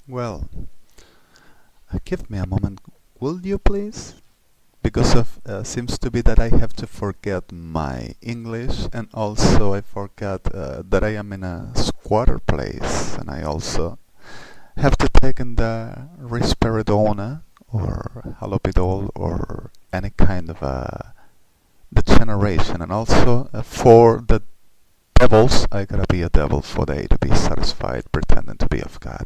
Well, give me a moment, will you please? Because of seems to be that I have to forget my English, and also I forgot that I am in a squatter place, and I also have to take in the risperidone or halopidol or any kind of degeneration, and also for the devils, I gotta be a devil for they to be satisfied pretending to be of God.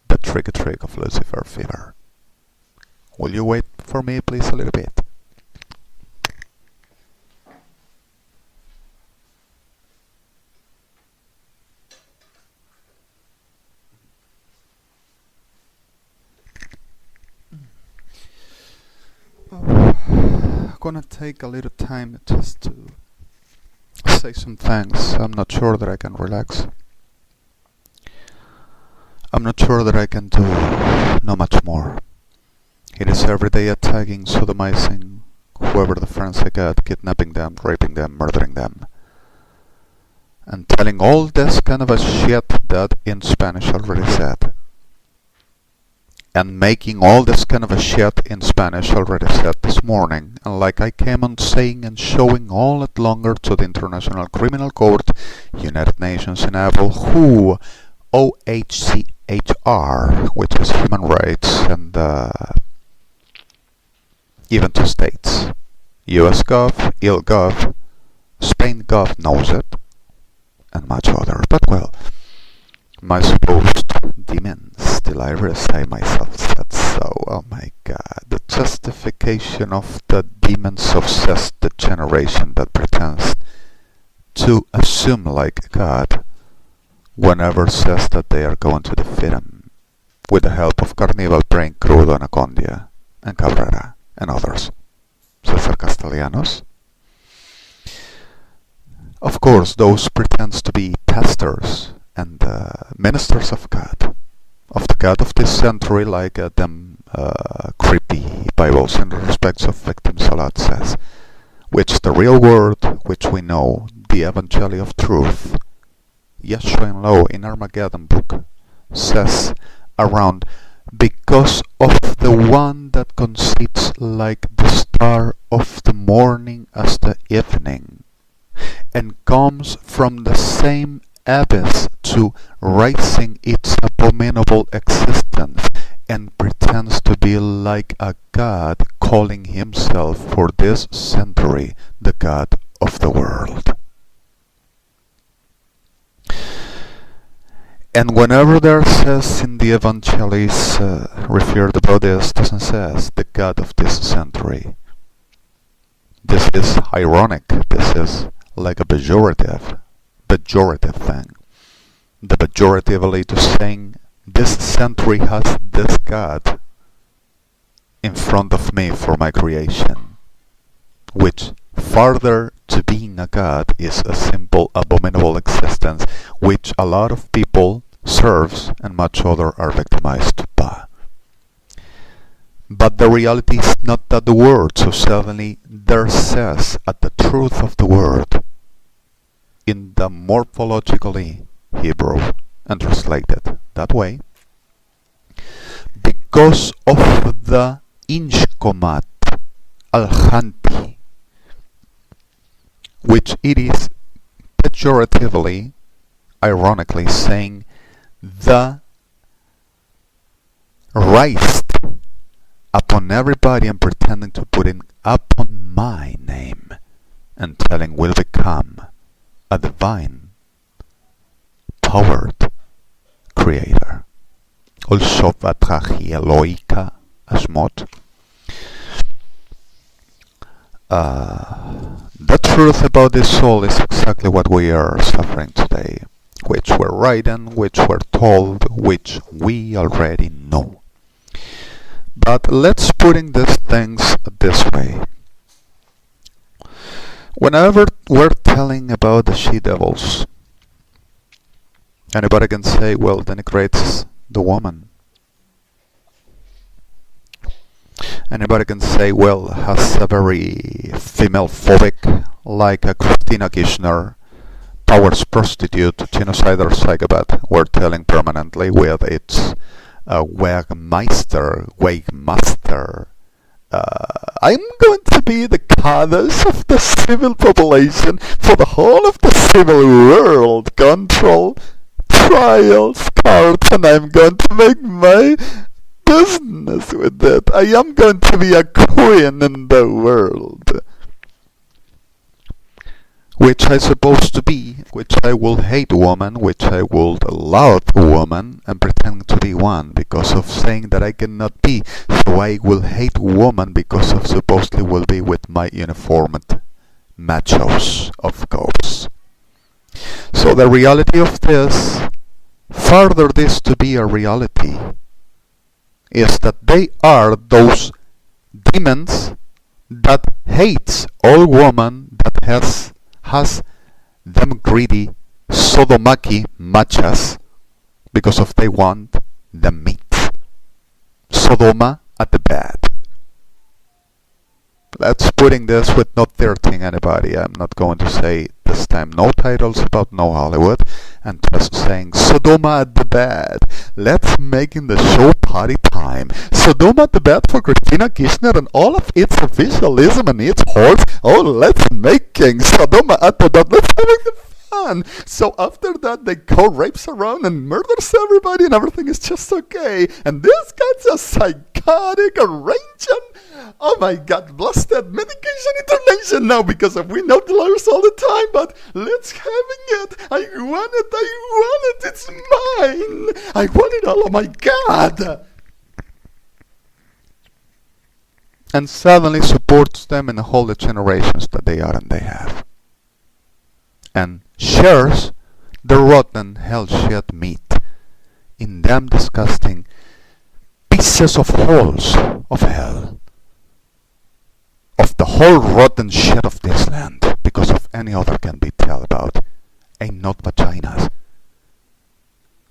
The tricky trick of Lucifer fever. Will you wait for me, please, a little bit? I'm gonna take a little time just to say some things. I'm not sure that I can relax. I'm not sure that I can do no much more. It is every day attacking, sodomizing whoever the friends I got, kidnapping them, raping them, murdering them, and telling all this kind of a shit that in Spanish already said. And making all this kind of a shit in Spanish already said this morning, and like I came on saying and showing all it longer to the International Criminal Court, United Nations and Apple, who OHCHR, which is human rights, and even to states. US Gov, IL Gov, Spain Gov knows it, and much other. But well, my supposed demons, till I I myself said so. Oh my god, the justification of the demons obsessed degeneration that pretends to assume like God whenever says that they are going to defeat him with the help of Carnival Brain, Crudo, Anacondia, and Cabrera, and others. Cesar Castellanos. Of course, those pretends to be pastors and ministers of God, of the God of this century, like them creepy Bibles in the respects of victims a lot says, which the real word, which we know, the Evangelium of Truth, Yeshua in Law in Armageddon book, says around, because of the one that conceits like the star of the morning as the evening, and comes from the same abyss to rising its abominable existence, and pretends to be like a god, calling himself for this century the God of the world. And whenever there says in the Evangelis referred about this, doesn't says the God of this century. This is ironic. This is like a pejorative thing. The pejorative elite is saying this century has this God in front of me for my creation, which farther to being a god is a simple abominable existence which a lot of people serves and much other are victimized by. But the reality is not that the word, so suddenly there says at the truth of the word in the morphologically Hebrew and translated that way, because of the inshkomat al-hanti, which it is pejoratively, ironically saying the raised upon everybody and pretending to put in upon my name and telling will become a divine powered creator. Also vatrachi Eloika Ashmot. The truth about this soul is exactly what we are suffering today, which we're writing, which we're told, which we already know. But let's put in these things this way. Whenever we're telling about the she-devils, anybody can say, well, denigrates the woman. Anybody can say, well, has a very female-phobic, like a Christina Kirchner, powers prostitute, genocidal psychopath, we're telling permanently with its Wegmaster. I'm going to be the goddess of the civil population for the whole of the civil world. Control, trials, cards, and I'm going to make my business with it. I am going to be a queen in the world. Which I supposed to be, which I will hate woman, which I will love woman, and pretend to be one because of saying that I cannot be. So I will hate woman because of supposedly will be with my uniformed machos, of course. So the reality of this, further this to be a reality, is that they are those demons that hates all woman that has them greedy sodomaki machas because of they want the meat. Sodoma at the bed. Let's putting this with not hurting anybody. I'm not going to say this time no titles about no Hollywood and just saying Sodoma at the bed. Let's making the show party time. Sodoma at the bed for Christina Kirchner and all of its officialism and its horse. Oh, let's making Sodoma at the bed. Let's having the fun. So after that they go rapes around and murders everybody and everything is just okay. And this guy's a psychotic arrangement. Oh my God, blasted medication intervention now because of we know the lawyers all the time, but let's having it. I want it, it's mine. I want it all, oh my God. And suddenly supports them in all the generations that they are and they have. And shares the rotten hell shit meat in them disgusting pieces of holes of hell. Of the whole rotten shit of this land, because of any other can be tell about, ain't not vaginas,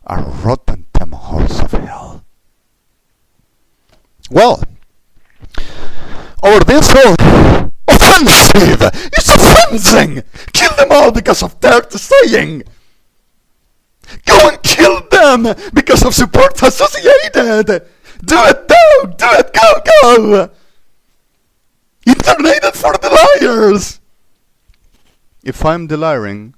are rotten them holes of hell. Well, over this whole offensive, it's offensing! Kill them all because of their saying! Go and kill them because of support associated! Do it now! Do it! Go! Internated for the liars! If I'm delirium,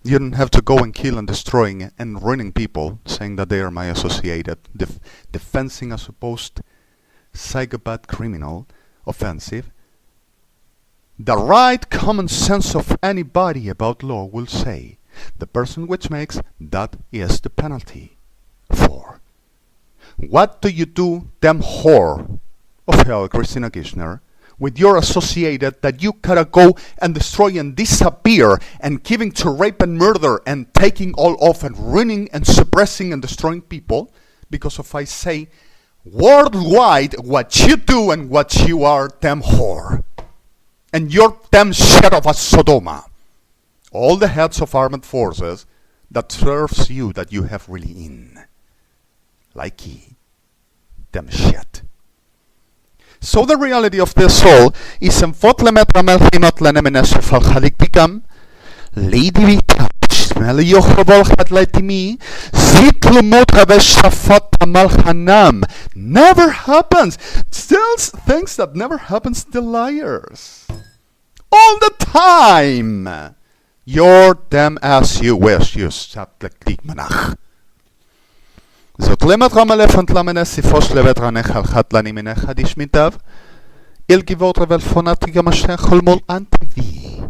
you don't have to go and kill and destroying and ruining people, saying that they are my associated, defending a supposed psychopath criminal, offensive. The right common sense of anybody about law will say, the person which makes, that is the penalty for. What do you do, them whore of hell, Christina Kirchner, with your associated that you gotta go and destroy and disappear and giving to rape and murder and taking all off and ruining and suppressing and destroying people because of I say worldwide what you do and what you are, them whore. And you're them shit of a Sodoma. All the heads of armed forces that serves you that you have really in. Like ye. Them shit. So the reality of this soul is enfot lemet ramel chinot lenemenes shefal chalik bikam lady shmel yochobol chad letimi zit lumot havesh shafat tamal hanam. Never happens. Still things that never happens to liars. All the time. You're them as you wish. You sat like manach. זאת למט רמה לפנט למנה סיפוש לבית רנך על חד לני מנך דיש מיטב אל גיבות רבל פונטי גם אשר חולמול אנטבי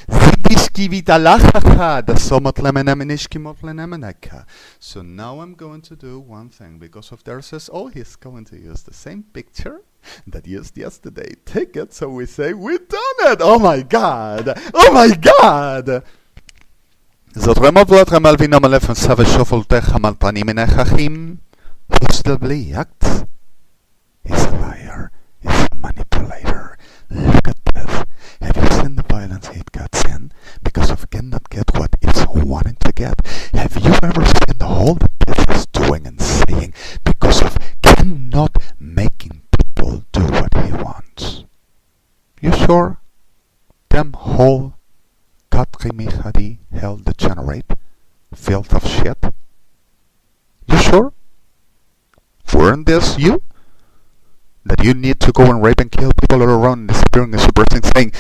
זידיש גיבית הלך אחד הסומות למנה מניש כימות לנמנקה. So now I'm going to do one thing because of there says oh he's going to use the same picture that used yesterday. Take it so we say we done it. Oh my God. Oh my God. זאת רמות ולת רמל וינום אלפן סווה שופלתך המלטני מנך אחים He's still blacked. He's a liar. He's a manipulator. Look at this. Have you seen the violence it gets in? Because of cannot get what it's wanting to get. Have you ever seen the whole that is doing and saying because of cannot making people do what he wants? You sure? Them whole Katrimichadi hell degenerate, filth of shit. You sure? Weren't this you? That you need to go and rape and kill people all around, disappearing and suppressing, saying,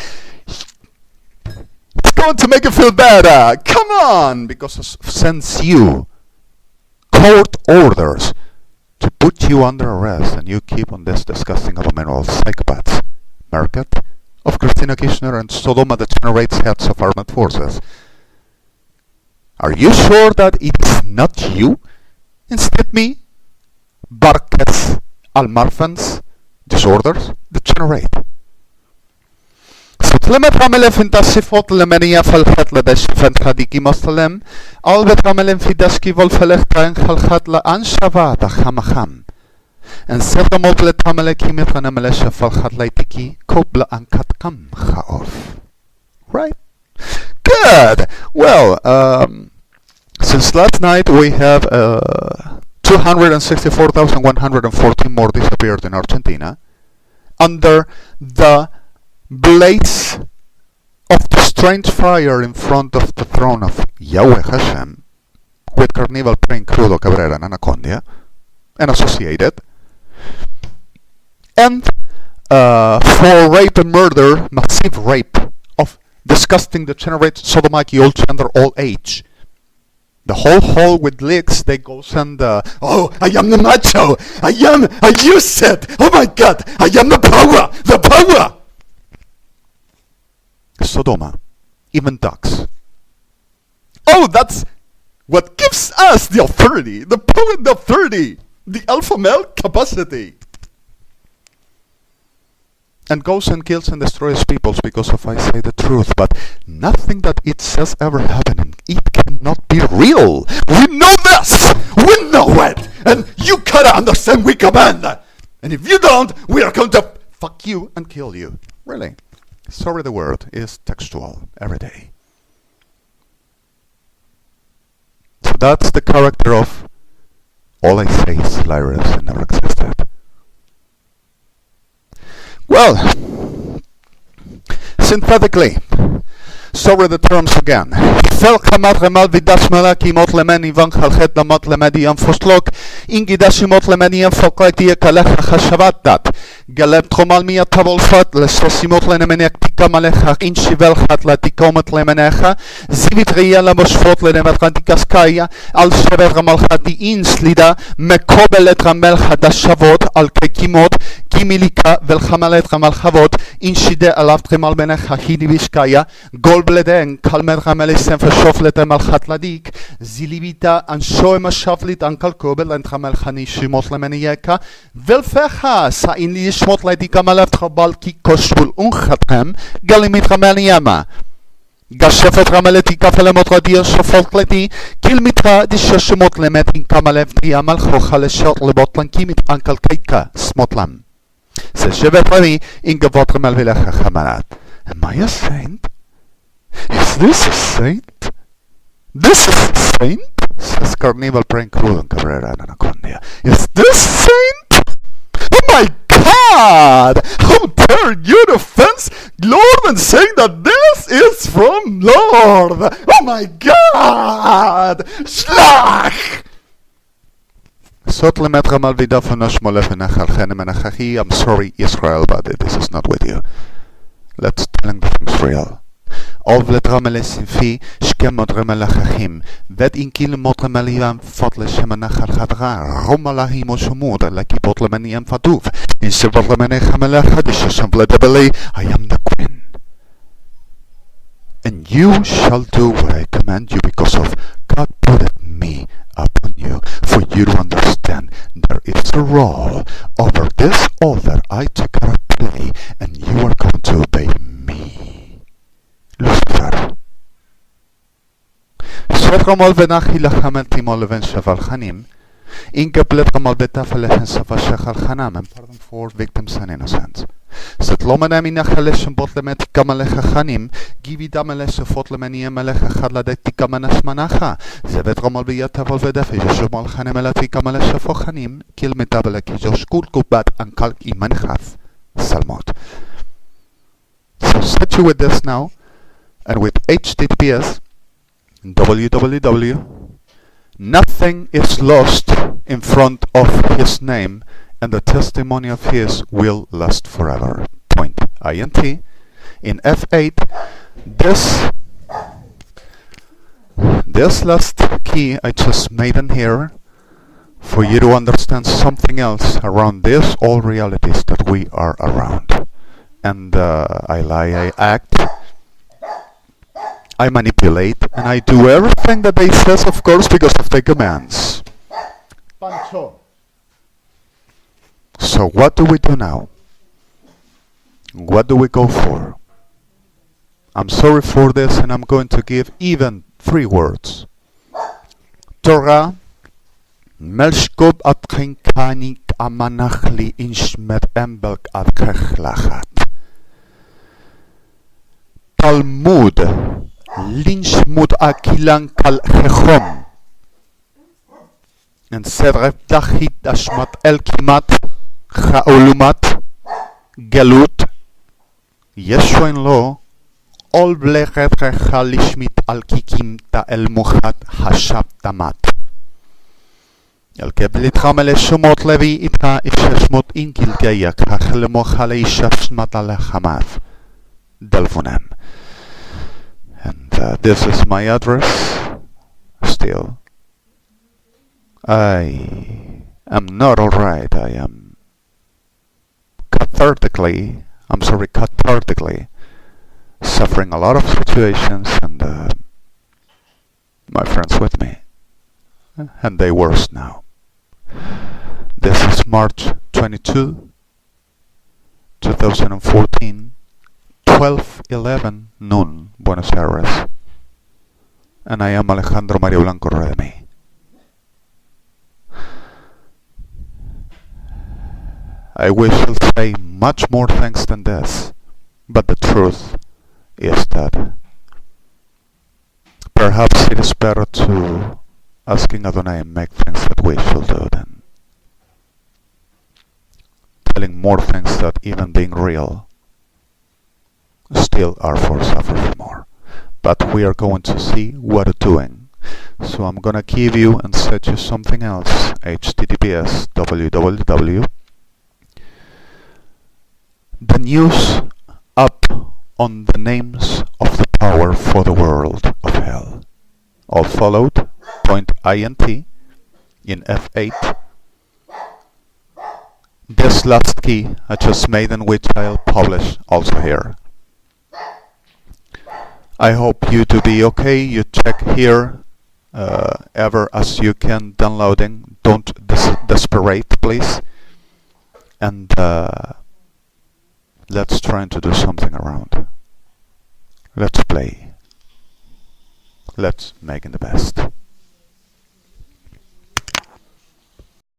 it's going to make you feel better, come on! Because it sends you court orders to put you under arrest, and you keep on this disgusting abominable psychopaths market of Christina Kirchner and Sodoma that generates heads of armed forces. Are you sure that it is not you, instead me, Barkes Almarfans disorders that generate? ستلمت عمل فانتاسيفوت لمنيا فالخط لدش فانتخديكي مستلم أو بتعمل في دشكي والفلختين خلخط لأنشافات خمخم En zet hem op le tamele kimi van hem lesje falchat leitiki koble an katkam chaof. Right? Good! Well, since last night we have 264,114 more disappeared in Argentina under the blaze of the strange fire in front of the throne of Yahweh Hashem with carnival praying Crudo Cabrera and Anacondia and associated. And for rape and murder, massive rape of disgusting, degenerate, sodomite, old gender, all age. The whole hall with legs, they go and, oh, I am the macho, I use it, oh my God, I am the power! Sodoma, even ducks. Oh, that's what gives us the authority, the power and the authority, the alpha male capacity. And goes and kills and destroys peoples because of I say the truth, but nothing that it says ever happened, and it cannot be real. We know this! We know it! And you gotta understand we command! And if you don't, we are going to fuck you and kill you. Really. Sorry, the word is textual every day. So that's the character of all I say is hilarious and never existed. Well, synthetically, sorry the terms again. Fel kamat remal vidas malaki mot lemeni van khalchet lamot lemedi am foslok ingi dashimot lemeni am fokleti kalech khashavat galeb tromal mi atavolfat lesasimot lenemeni aktika malech in shivel khat latikomet lemenecha zivit riela mosfot lenemet kantikaskaya al shavet ramal khati inslida mekobelet ramel khadashavot al kekimot kimilika vel khamalet ramal khavot in shide alav tremal benecha hidivishkaya golbleden kalmer ramelisen verschoflet mal khatladik zilibita an shoem shaflit an kalkobel an khamel khani shimot lemenieka vel fecha sa in li shmot ladika malav khabal ki koshul un khatem galimit rameliama gashefet rameleti kafelemot radia shofotleti kilmitra di shshmot lemetin kamalev tiamal khokhal shot lebotlan kimit an kalkaika smotlam se shevet rami in gevot ramelvelach khamalat. Am I a saint? Is this a saint? This is a saint? Says Carnival praying Crudo Cabrera and Anacondia. Is this saint? Oh my God! How dare you defend Lord and saying that this is from Lord? Oh my God! Schlag! I'm sorry, Israel, but this is not with you. Let's tell the things real. Of the Tramelis fi Shkemot Remelachim, that in Kilmot Remeliam Fotle Shemanachar Hadra, Romalahim Oshumud, Lakipot Lemeniam Faduf, in Seval Remenechamela Hadishas and Vledabele, I am the Queen. And you shall do what I command you, because of God put me upon you, for you to understand there is a role over this altar I took care of play, and you are going to obey me. Lucifer. Sotramol venachi lachamel timol leven shaval chanim, inkeplet ramal betafalehen safa shachal chanam, and pardon for victims and innocents. Setlomenem inachalesh botlemet kamalecha chanim, givi damelesh fotlemeni emelecha chadladeti kamanesh manacha, zevet ramal biyatavol vedefe, yeshomal chanem elati kamalesh fochanim, kil metabeleki joshkul kubat ankal imanchaf. Salmot. So set you with this now, and with HTTPS www Nothing is lost in front of his name, and the testimony of his will last forever. Point int. In F8, this last key I just made in here for you to understand something else around these all realities that we are around. And I lie, I act, I manipulate, and I do everything that they says, of course, because of the commands. Pancho. So what do we do now? What do we go for? I'm sorry for this, and I'm going to give even 3 words. Torah, Melshkob atchinkanik amanachli inshmet embelk adkechlachat. Talmud, linshmut akilan kal chechom. En sedref dachit ashmat elkimat, chaolumat, galut, yeshuen lo, ol blechet rechalishmit al kikimta el muchat hashab tamat. El keblit chamele shumot levi ita ishashmot inkil gayak hachlemok hale ishashmat al hamav delvonem. And this is my address. Still, I am not alright. I am cathartically suffering a lot of situations, and my friends with me, and they worse now. This is March 22, 2014, 12:11 noon, Buenos Aires, and I am Alejandro Mario Blanco Redemi. I wish to say much more things than this, but the truth is that perhaps it is better to asking Adonai make things that we should do than telling more things that even being real still are for suffering more. But we are going to see what it's doing. So I'm gonna give you and set you something else. https://www. The news up on the names of the power for the world of hell. All followed. Point int in F8. This last key I just made, and which I'll publish also here. I hope you to be okay. You check here ever as you can downloading. Don't desperate, please. And let's try to do something around. Let's play. Let's make it the best.